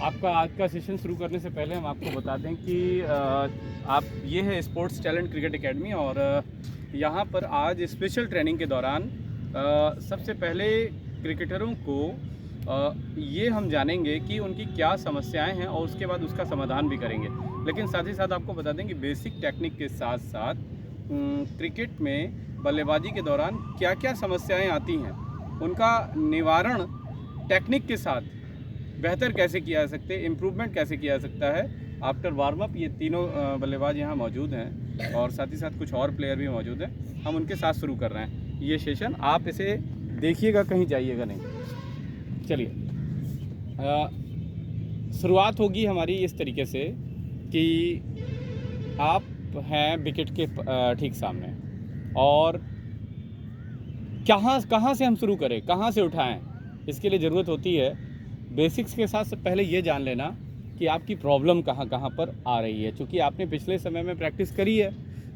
आपका आज का सेशन शुरू करने से पहले हम आपको बता दें कि आप ये है स्पोर्ट्स टैलेंट क्रिकेट एकेडमी और यहाँ पर आज स्पेशल ट्रेनिंग के दौरान सबसे पहले क्रिकेटरों को ये हम जानेंगे कि उनकी क्या समस्याएं हैं और उसके बाद उसका समाधान भी करेंगे। लेकिन साथ ही साथ आपको बता दें कि बेसिक टेक्निक के साथ साथ क्रिकेट में बल्लेबाजी के दौरान क्या क्या समस्याएं आती हैं, उनका निवारण टेक्निक के साथ बेहतर कैसे किया जा सकते हैं, इम्प्रूवमेंट कैसे किया जा सकता है। आफ्टर वार्म अप ये तीनों बल्लेबाज यहाँ मौजूद हैं और साथ ही साथ कुछ और प्लेयर भी मौजूद हैं। हम उनके साथ शुरू कर रहे हैं ये सेशन। आप इसे देखिएगा, कहीं जाइएगा नहीं। चलिए, शुरुआत होगी हमारी इस तरीके से कि आप हैं विकेट के ठीक सामने और कहाँ से हम शुरू करें, कहाँ से उठाएं, इसके लिए ज़रूरत होती है बेसिक्स के साथ पहले ये जान लेना कि आपकी प्रॉब्लम कहाँ पर आ रही है। क्योंकि आपने पिछले समय में प्रैक्टिस करी है,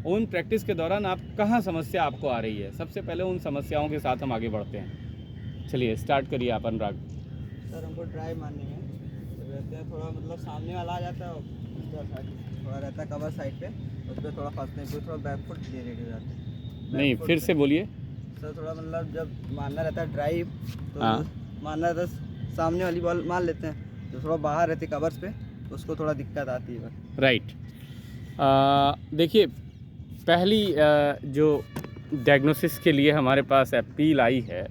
उन प्रैक्टिस के दौरान आप कहाँ समस्या आपको आ रही है, सबसे पहले उन समस्याओं के साथ हम आगे बढ़ते हैं। चलिए स्टार्ट करिए आप अनुराग। सर हमको ड्राइव मारनी है, तो रहते हैं थोड़ा मतलब सामने वाला आ जाता है, उसका थोड़ा रहता है कवर साइड पे, उस पर थोड़ा फंसने पे थोड़ा बैक फुट ले रेडी हो जाते हैं। नहीं, फिर से बोलिए सर। थोड़ा मतलब जब मारना रहता है ड्राइव तो मारना रहता है, सामने वाली बॉल मार लेते हैं तो थोड़ा बाहर रहती कवर्स पे, तो उसको थोड़ा दिक्कत आती है। राइट। देखिए, पहली जो डायग्नोसिस के लिए हमारे पास अपील आई है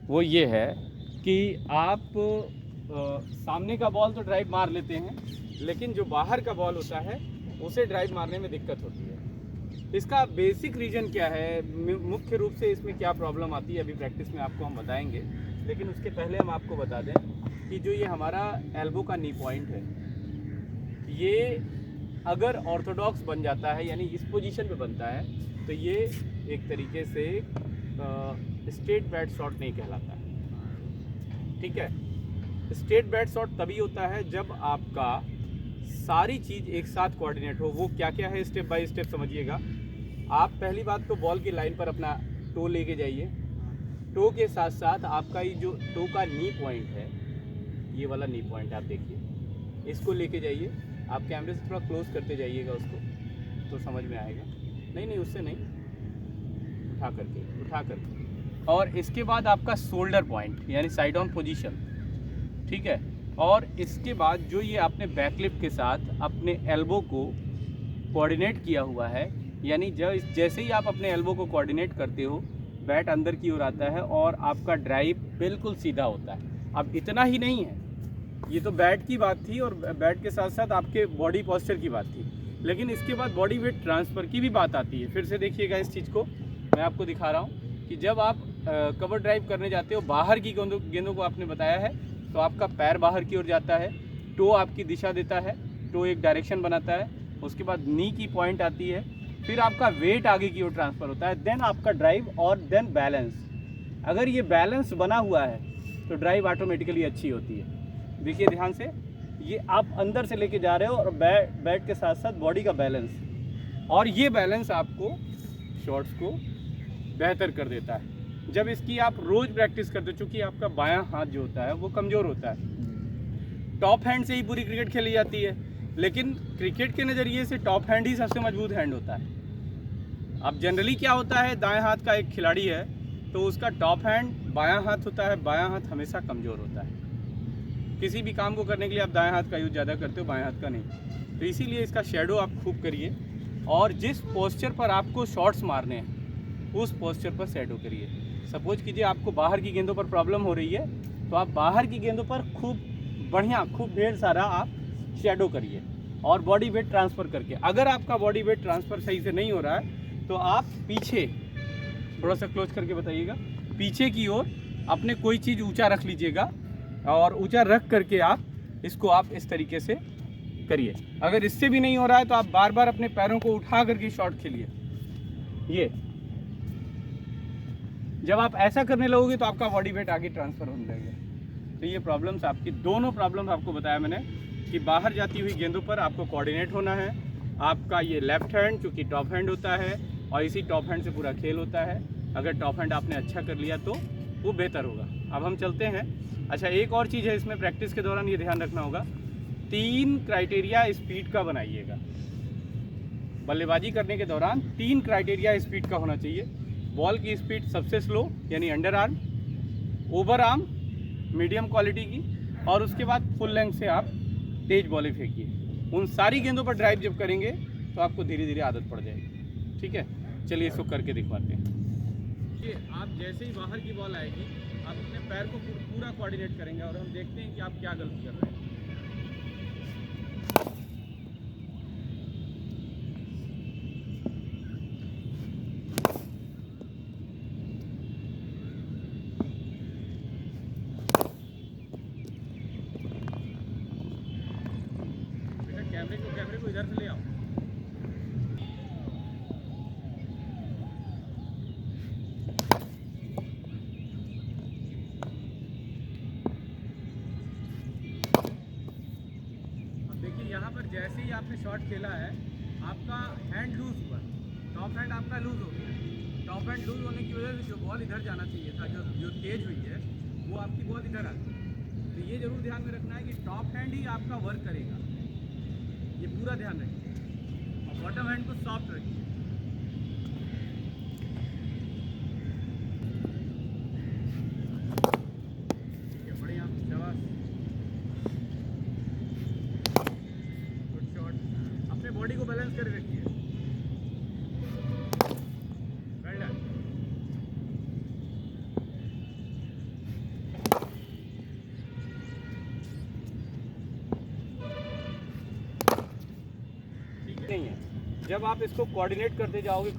वो ये है कि आप सामने का बॉल तो ड्राइव मार लेते हैं, लेकिन जो बाहर का बॉल होता है उसे ड्राइव मारने में दिक्कत होती है। इसका बेसिक रीज़न क्या है, मुख्य रूप से इसमें क्या प्रॉब्लम आती है, अभी प्रैक्टिस में आपको हम बताएंगे। लेकिन उसके पहले हम आपको बता दें कि जो ये हमारा एल्बो का नी पॉइंट है, ये अगर ऑर्थोडॉक्स बन जाता है यानी इस पोजीशन पे बनता है तो ये एक तरीके से स्ट्रेट बैट शॉट नहीं कहलाता है। ठीक है, स्ट्रेट बैट शॉट तभी होता है जब आपका सारी चीज़ एक साथ कोऑर्डिनेट हो। वो क्या क्या है, स्टेप बाय स्टेप समझिएगा। आप पहली बात तो बॉल की लाइन पर अपना टो लेके जाइए। टो के साथ साथ आपका ये जो टो का नी पॉइंट है, ये वाला नी पॉइंट आप देखिए, इसको लेके जाइए। आप कैमरे से थोड़ा क्लोज करते जाइएगा उसको, तो समझ में आएगा। नहीं, उससे नहीं, उठा करके। और इसके बाद आपका शोल्डर पॉइंट यानी साइड ऑन पोजीशन, ठीक है। और इसके बाद जो ये आपने बैकलिफ्ट के साथ अपने एल्बो को कोऑर्डिनेट किया हुआ है, यानी जैसे ही आप अपने एल्बो को कोऑर्डिनेट करते हो, बैट अंदर की ओर आता है और आपका ड्राइव बिल्कुल सीधा होता है। अब इतना ही नहीं है, ये तो बैट की बात थी और बैट के साथ साथ आपके बॉडी पोस्चर की बात थी, लेकिन इसके बाद बॉडी वेट ट्रांसफ़र की भी बात आती है। फिर से देखिएगा इस चीज़ को, मैं आपको दिखा रहा हूँ कि जब आप कवर ड्राइव करने जाते हो, बाहर की गेंदों को आपने बताया है, तो आपका पैर बाहर की ओर जाता है, टो आपकी दिशा देता है, टो एक डायरेक्शन बनाता है, उसके बाद नी की पॉइंट आती है, फिर आपका वेट आगे की ओर ट्रांसफ़र होता है, देन आपका ड्राइव और देन बैलेंस। अगर ये बैलेंस बना हुआ है तो ड्राइव ऑटोमेटिकली अच्छी होती है। देखिए ध्यान से, ये आप अंदर से लेके जा रहे हो और बैट के साथ साथ बॉडी का बैलेंस, और ये बैलेंस आपको शॉट्स को बेहतर कर देता है। जब इसकी आप रोज़ प्रैक्टिस करते हो, चूँकि आपका बायां हाथ जो होता है वो कमज़ोर होता है, टॉप हैंड से ही पूरी क्रिकेट खेली जाती है, लेकिन क्रिकेट के नज़रिए से टॉप हैंड ही सबसे मजबूत हैंड होता है। अब जनरली क्या होता है, दाएं हाथ का एक खिलाड़ी है तो उसका टॉप हैंड बायां हाथ होता है, बायां हाथ हमेशा कमज़ोर होता है। किसी भी काम को करने के लिए आप दाएं हाथ का यूज़ ज़्यादा करते हो, बाएं हाथ का नहीं। तो इसीलिए इसका शेडो आप खूब करिए, और जिस पोस्चर पर आपको शॉट्स मारने हैं उस पोस्चर पर शेडो करिए। सपोज कीजिए आपको बाहर की गेंदों पर प्रॉब्लम हो रही है, तो आप बाहर की गेंदों पर खूब बढ़िया, खूब ढेर सारा आप शेडो करिए और बॉडी वेट ट्रांसफ़र करके। अगर आपका बॉडी वेट ट्रांसफ़र सही से नहीं हो रहा है तो आप पीछे थोड़ा सा क्लोज करके बताइएगा, पीछे की ओर अपने कोई चीज़ ऊंचा रख लीजिएगा और ऊंचा रख करके आप इस तरीके से करिए। अगर इससे भी नहीं हो रहा है तो आप बार बार अपने पैरों को उठा करके शॉट खेलिए। ये जब आप ऐसा करने लगोगे तो आपका बॉडी वेट आगे ट्रांसफ़र होने लगेगा। तो ये प्रॉब्लम्स आपकी, दोनों प्रॉब्लम्स आपको बताया मैंने कि बाहर जाती हुई गेंदों पर आपको कोऑर्डिनेट होना है। आपका ये लेफ्ट हैंड चूँकि टॉप हैंड होता है और इसी टॉप हैंड से पूरा खेल होता है, अगर टॉप हैंड आपने अच्छा कर लिया तो वो बेहतर होगा। अब हम चलते हैं। अच्छा, एक और चीज़ है इसमें प्रैक्टिस के दौरान ये ध्यान रखना होगा 3 क्राइटेरिया स्पीड का बनाइएगा। बल्लेबाजी करने के दौरान 3 क्राइटेरिया स्पीड का होना चाहिए। बॉल की स्पीड सबसे स्लो यानी under arm, over arm medium quality की, और उसके बाद फुल लेंथ से आप तेज बॉलें फेंकिए। उन सारी गेंदों पर ड्राइव जब करेंगे तो आपको धीरे धीरे आदत पड़ जाएगी। ठीक है, चलिए इसको करके दिखवाते हैं। ये आप जैसे ही बाहर की बॉल आएगी आप अपने पैर को पूरा कोऑर्डिनेट करेंगे और हम देखते हैं कि आप क्या गलती कर रहे हैं। कैमरे को इधर से ले आओ। अब देखिए यहाँ पर जैसे ही आपने शॉट खेला है आपका हैंड लूज हुआ, टॉप हैंड आपका लूज हो गया। टॉप हैंड लूज होने की वजह से जो बॉल इधर जाना चाहिए था, जो तेज हुई है, वो आपकी बॉल इधर आ गई। तो ये जरूर ध्यान में रखना है कि टॉप हैंड ही आपका वर्क करेगा, ये पूरा ध्यान रखिए। और बॉटम हैंड को सॉफ्ट रखिए। ठीक है, बढ़िया, शाबाश, गुड शॉट। अपने बॉडी को बैलेंस कर रखिए। Well done. नहीं है, जब आप इसको कोऑर्डिनेट करते जाओगे,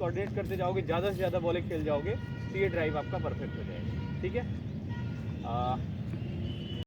ज़्यादा से ज़्यादा बॉलें खेल जाओगे तो ये ड्राइव आपका परफेक्ट हो जाएगा। ठीक है,